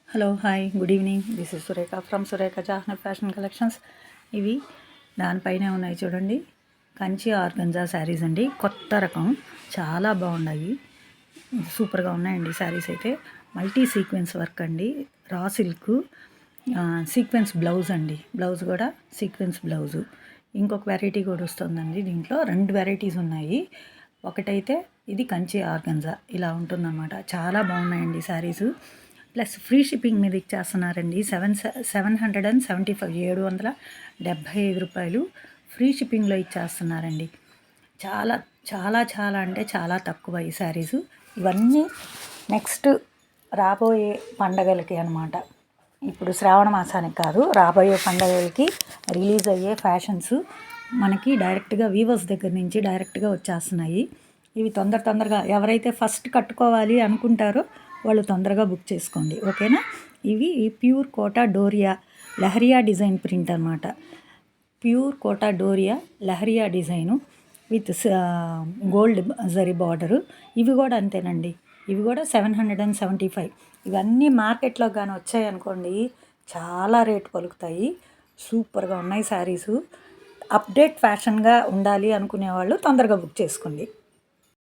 Hello hi good evening. This is Surekha from Surekha Jahnavi fashion collections. ఇవి దానిపైనే ఉన్నాయి చూడండి, కంచి ఆర్గంజా శారీస్ అండి. కొత్త రకం, చాలా బాగున్నాయి, సూపర్గా ఉన్నాయండి శారీస్ అయితే. మల్టీ సీక్వెన్స్ వర్క్ అండి, రా సిల్క్ సీక్వెన్స్ బ్లౌజ్ అండి. బ్లౌజ్ కూడా సీక్వెన్స్ బ్లౌజు. ఇంకొక వెరైటీ కూడా వస్తుందండి. దీంట్లో రెండు వెరైటీస్ ఉన్నాయి. ఒకటైతే ఇది కంచి ఆర్గంజా ఇలా ఉంటుందన్నమాట. చాలా బాగున్నాయండి శారీసు. ప్లస్ ఫ్రీ షిప్పింగ్ మీద ఇచ్చేస్తున్నారండి. 775 775 ఫ్రీ షిప్పింగ్లో ఇచ్చేస్తున్నారండి. చాలా చాలా చాలా అంటే చాలా తక్కువ ఈ శారీసు. ఇవన్నీ నెక్స్ట్ రాబోయే పండగలకి అనమాట. ఇప్పుడు శ్రావణ మాసానికి కాదు, రాబోయే పండగలకి రిలీజ్ అయ్యే ఫ్యాషన్స్ మనకి డైరెక్ట్గా వీవర్స్ దగ్గర నుంచి డైరెక్ట్గా వచ్చేస్తున్నాయి. ఇవి తొందరగా ఎవరైతే ఫస్ట్ కట్టుకోవాలి అనుకుంటారో వాళ్ళు తొందరగా బుక్ చేసుకోండి, ఓకేనా. ఇవి pure Kota Doria Lahariya design print అనమాట. Pure Kota Doria Lahariya design with gold zari border. ఇవి కూడా అంతేనండి, ఇవి కూడా 775. ఇవన్నీ మార్కెట్లో కానీ వచ్చాయి అనుకోండి, చాలా రేటు పలుకుతాయి. సూపర్గా ఉన్నాయి శారీసు. అప్డేట్ ఫ్యాషన్గా ఉండాలి అనుకునే వాళ్ళు తొందరగా బుక్ చేసుకోండి.